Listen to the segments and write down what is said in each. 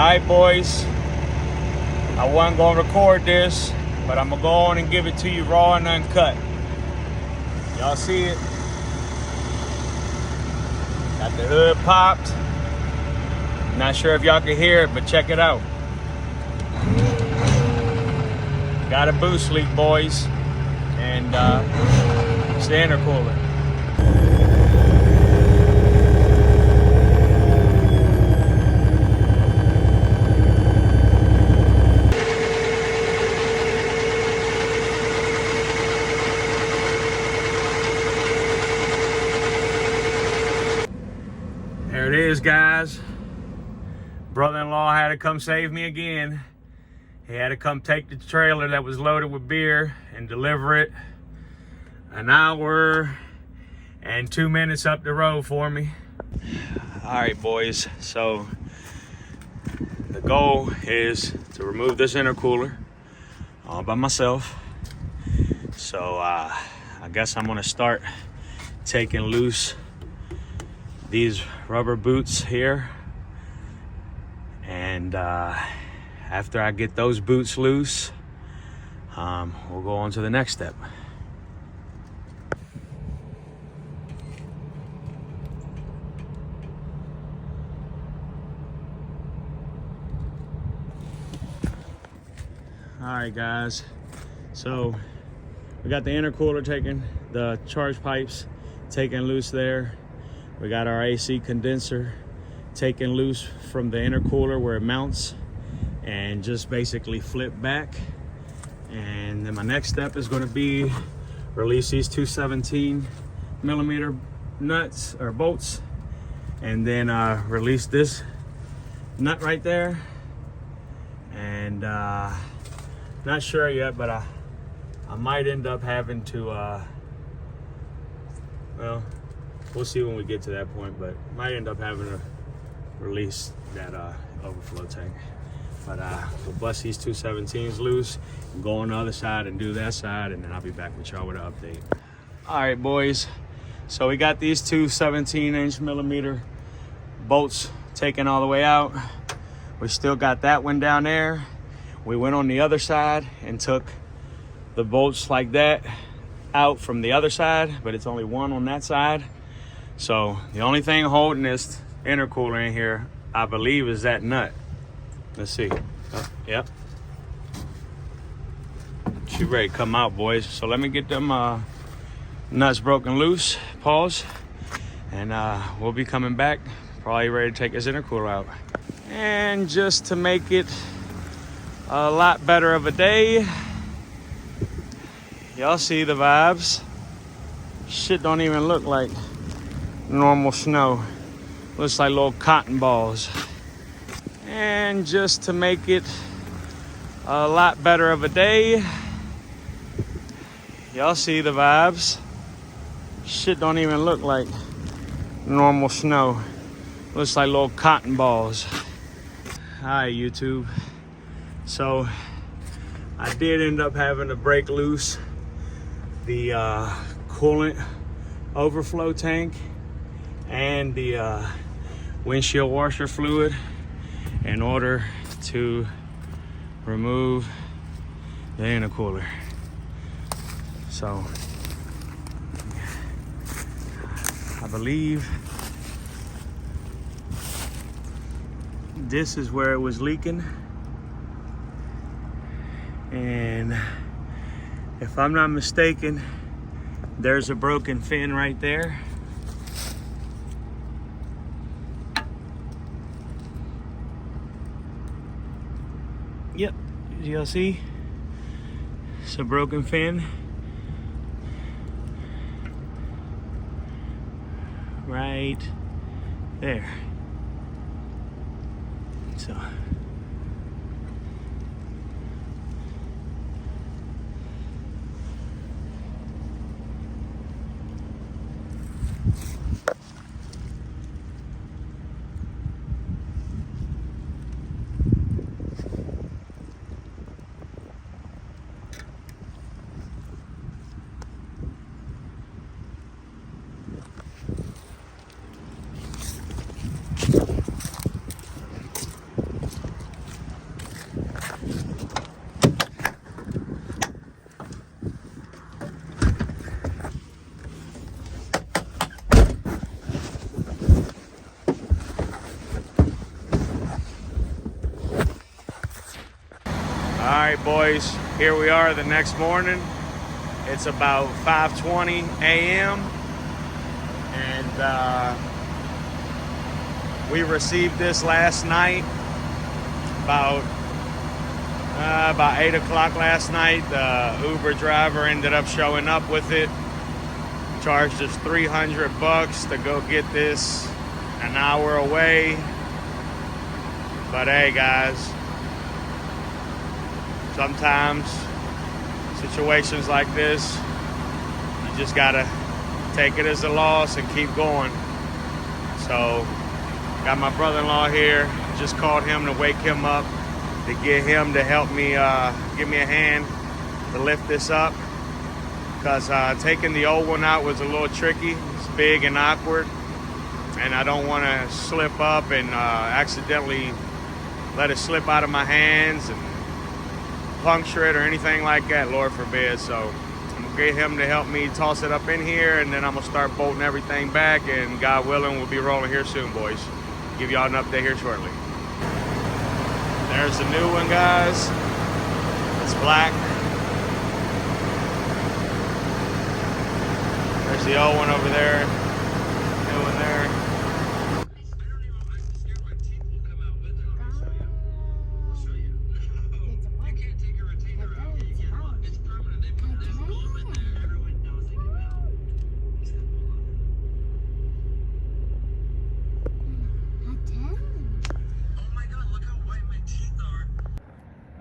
Alright boys, I wasn't going to record this, but I'm going to go on and give it to you raw and uncut. Y'all see it? Got the hood popped. Not sure if y'all can hear it, but check it out. Got a boost leak, boys, and it's the intercooler. There it is, guys. Brother-in-law had to come save me again. He had to come take the trailer that was loaded with beer and deliver it an hour and 2 minutes up the road for me. All right, boys. So the goal is to remove this intercooler all by myself. So I guess I'm gonna start taking loose these rubber boots here, and after I get those boots loose, we'll go on to the next step. All right, guys, so we got the intercooler taken, the charge pipes taken loose there. We got our AC condenser taken loose from the intercooler where it mounts and just basically flip back. And then my next step is going to be release these two 17mm nuts or bolts, and then release this nut right there. And not sure yet, but I might end up having to well, we'll see when we get to that point, but might end up having to release that overflow tank. But we'll bust these two 17s loose, go on the other side and do that side, and then I'll be back with y'all with an update. All right, boys. So we got these two 17mm bolts taken all the way out. We still got that one down there. We went on the other side and took the bolts like that out from the other side, but it's only one on that side. So the only thing holding this intercooler in here, I believe, is that nut. Let's see. Oh, yep. She ready to come out, boys. So let me get them nuts broken loose. Pause. And we'll be coming back, probably ready to take this intercooler out. And just to make it a lot better of a day, y'all see the vibes. Shit don't even look like normal snow. Looks like little cotton balls. And just to make it a lot better of a day, y'all see the vibes. Shit don't even look like normal snow. Looks like little cotton balls. Hi, YouTube. So I did end up having to break loose the coolant overflow tank and the windshield washer fluid in order to remove the intercooler. So I believe this is where it was leaking, and if I'm not mistaken, there's a broken fin right there. Yep, y'all see? It's a broken fin. Right there. So All right, boys, here we are the next morning. It's about 5:20 a.m. and we received this last night about 8 o'clock last night. The Uber driver ended up showing up with it. Charged us $300 to go get this an hour away. But hey, guys, sometimes situations like this, you just gotta take it as a loss and keep going. So, got my brother-in-law here. Just called him to wake him up, to get him to help me, give me a hand to lift this up. Because taking the old one out was a little tricky. It's big and awkward. And I don't want to slip up and accidentally let it slip out of my hands and puncture it or anything like that, Lord forbid. So I'm gonna get him to help me toss it up in here, and then I'm gonna start bolting everything back, and God willing, we'll be rolling here soon, boys. Give y'all an update here shortly. There's the new one, guys. It's black. There's the old one over there. New one there.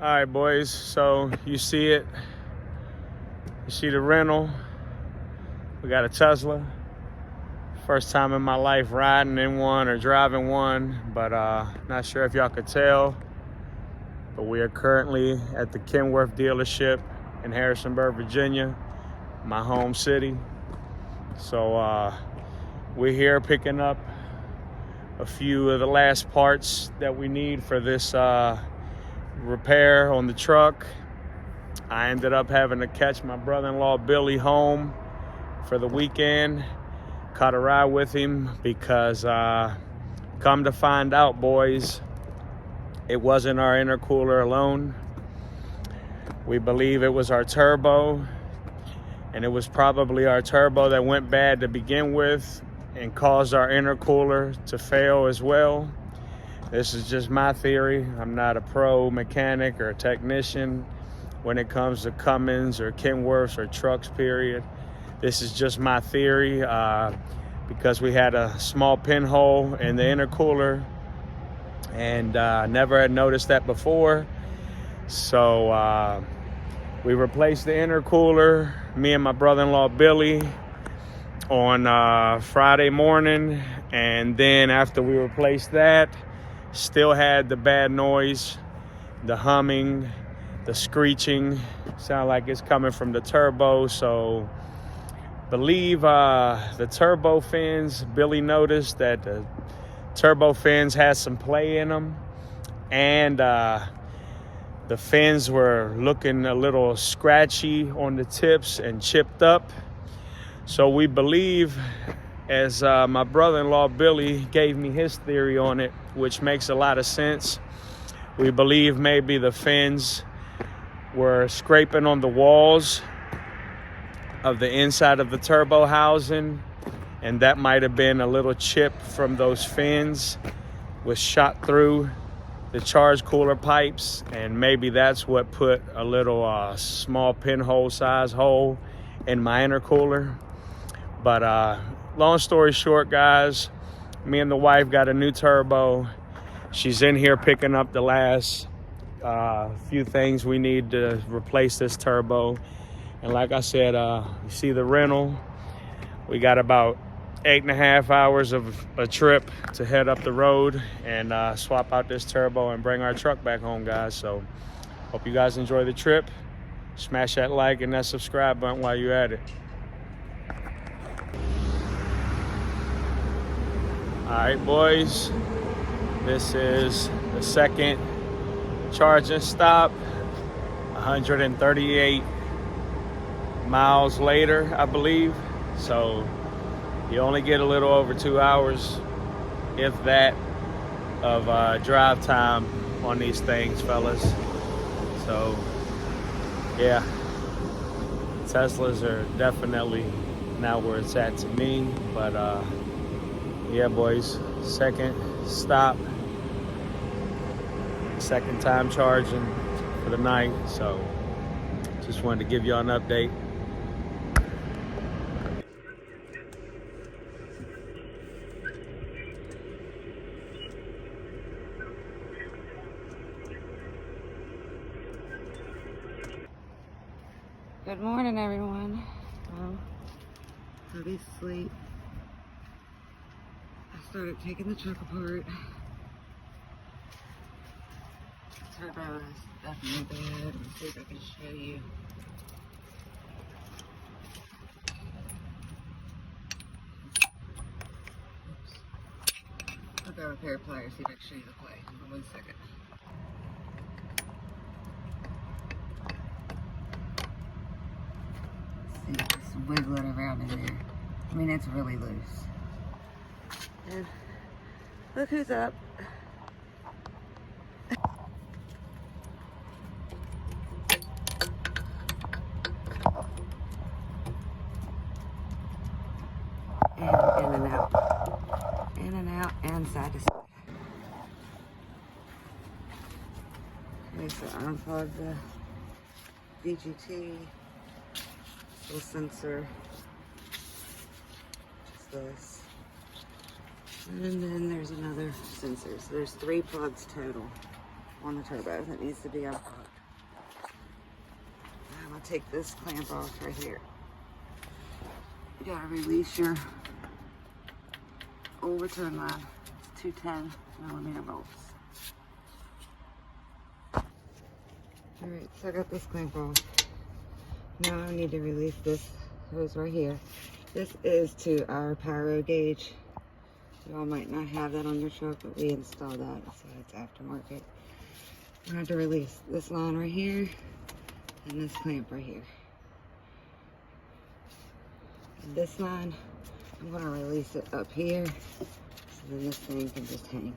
All right, boys, so you see it. You see the rental. We got a Tesla. First time in my life riding in one or driving one, but not sure if y'all could tell, but we are currently at the Kenworth dealership in Harrisonburg, Virginia, my home city. So we're here picking up a few of the last parts that we need for this repair on the truck. I ended up having to catch my brother-in-law Billy home for the weekend. Caught a ride with him because come to find out, boys, it wasn't our intercooler alone. We believe it was our turbo, and it was probably our turbo that went bad to begin with and caused our intercooler to fail as well. This is just my theory. I'm not a pro mechanic or a technician when it comes to Cummins or Kenworths or trucks, period. This is just my theory because we had a small pinhole in the intercooler and never had noticed that before. So we replaced the intercooler, me and my brother-in-law Billy, on Friday morning. And then after we replaced that, still had the bad noise, the humming, the screeching. Sound like it's coming from the turbo. So believe the turbo fins, Billy noticed that the turbo fins had some play in them, and the fins were looking a little scratchy on the tips and chipped up. So we believe, as my brother-in-law Billy gave me his theory on it, which makes a lot of sense, we believe maybe the fins were scraping on the walls of the inside of the turbo housing, and that might have been a little chip from those fins was shot through the charge cooler pipes, and maybe that's what put a little small pinhole size hole in my intercooler. But long story short, guys, me and the wife got a new turbo. She's in here picking up the last few things we need to replace this turbo. And like I said, you see the rental. We got about 8.5 hours of a trip to head up the road and swap out this turbo and bring our truck back home, guys. So hope you guys enjoy the trip. Smash that like and that subscribe button while you're at it. All right, boys, this is the second charging stop, 138 miles later, I believe. So you only get a little over 2 hours, if that, of drive time on these things, fellas. So yeah, Teslas are definitely not where it's at to me, but yeah, boys, second stop, second time charging for the night. So just wanted to give y'all an update. Good morning, everyone. Well, pretty asleep. I started taking the truck apart. Turbo is definitely bad. Let me see if I can show you. Oops. I'll grab a pair of pliers, see if I can show you the play. Hold on 1 second. See, it's wiggling around in there. I mean, it's really loose. And look who's up. And in and out. In and out and side to side. Okay, so unplug the DGT. Little sensor. Just this. And then there's another sensor. So there's 3 plugs total on the turbo that needs to be unplugged. I'm gonna take this clamp off right here. You gotta release your old return line. It's 210mm bolts. Alright, so I got this clamp off. Now I need to release this hose right here. This is to our pyro gauge. Y'all might not have that on your truck, but we installed that, so it's aftermarket. I have to release this line right here and this clamp right here. And this line, I'm gonna release it up here so then this thing can just hang.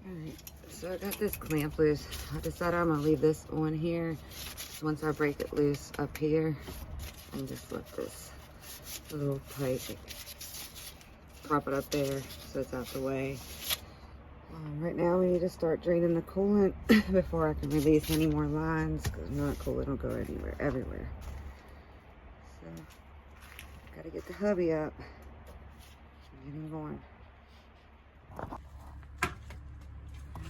Alright, so I got this clamp loose. I decided I'm gonna leave this on here. So once I break it loose up here, and just let this little pipe, prop it up there so it's out the way. Right now we need to start draining the coolant before I can release any more lines, because not coolant will go everywhere. So, gotta get the hubby up and get him going.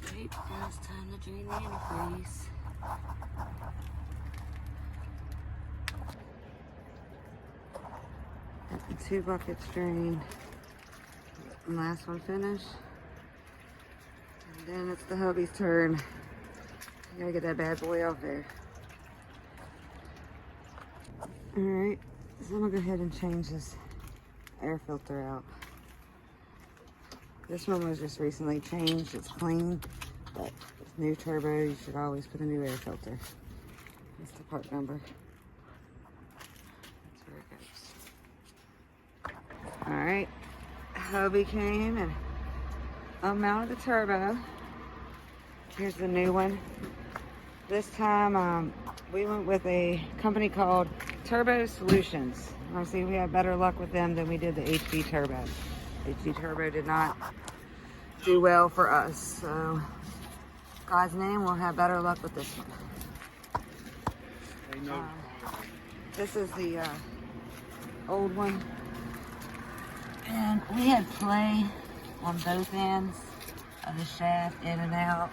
Alright, now it's time to drain the antifreeze. Got the 2 buckets drained. And last one finished. And then it's the hubby's turn. I gotta get that bad boy off there. Alright, so I'm gonna go ahead and change this air filter out. This one was just recently changed, it's clean, but with new turbo, you should always put a new air filter. That's the part number. That's where it goes. Alright, hubby came and unmounted the turbo. Here's the new one. This time we went with a company called Turbo Solutions. Honestly, we had better luck with them than we did the HD Turbo. HD Turbo did not do well for us, so God's name, we'll have better luck with this one. This is the old one, and we had play on both ends of the shaft, in and out.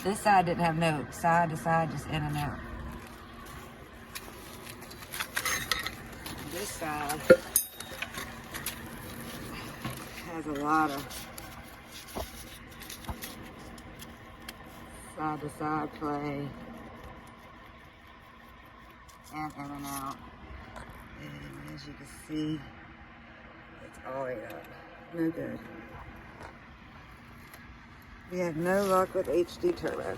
This side didn't have no side to side, just in and out. This side has a lot of side to side play and in and out. And as you can see, it's all the way up. No good. We had no luck with HD Turbo.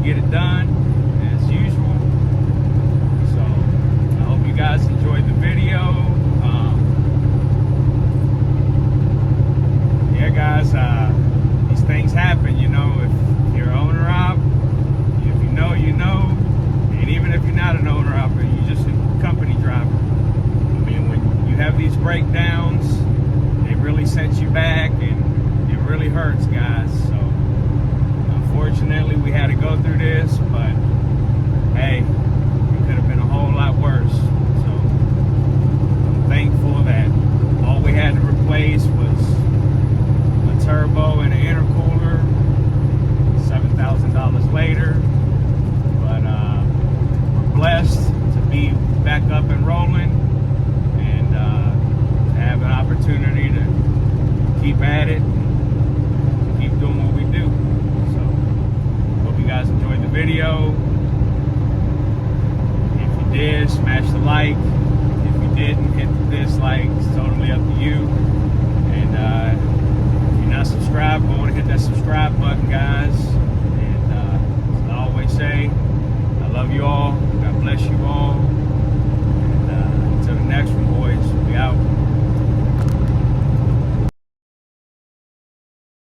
get it done as usual. So I hope you guys enjoyed the video. Yeah, guys, these things happen, you know. If you're owner op, if you know, you know. And even if you're not an owner op, you're just a company driver. I mean, when you have these breakdowns, they really set you back, and it really hurts, guys. So unfortunately, we had to go through this, but hey, it could have been a whole lot worse. So I'm thankful that all we had to replace was a turbo and an intercooler. $7,000 later, but we're blessed to be back up and rolling, and to have an opportunity to keep at it, and keep doing what we do. So hope you guys enjoyed the video. If you did, smash the like. If you didn't, hit the dislike. It's totally up to you. And if you're not subscribed, go on and hit that subscribe button, guys. And as I always say, I love you all. God bless you all.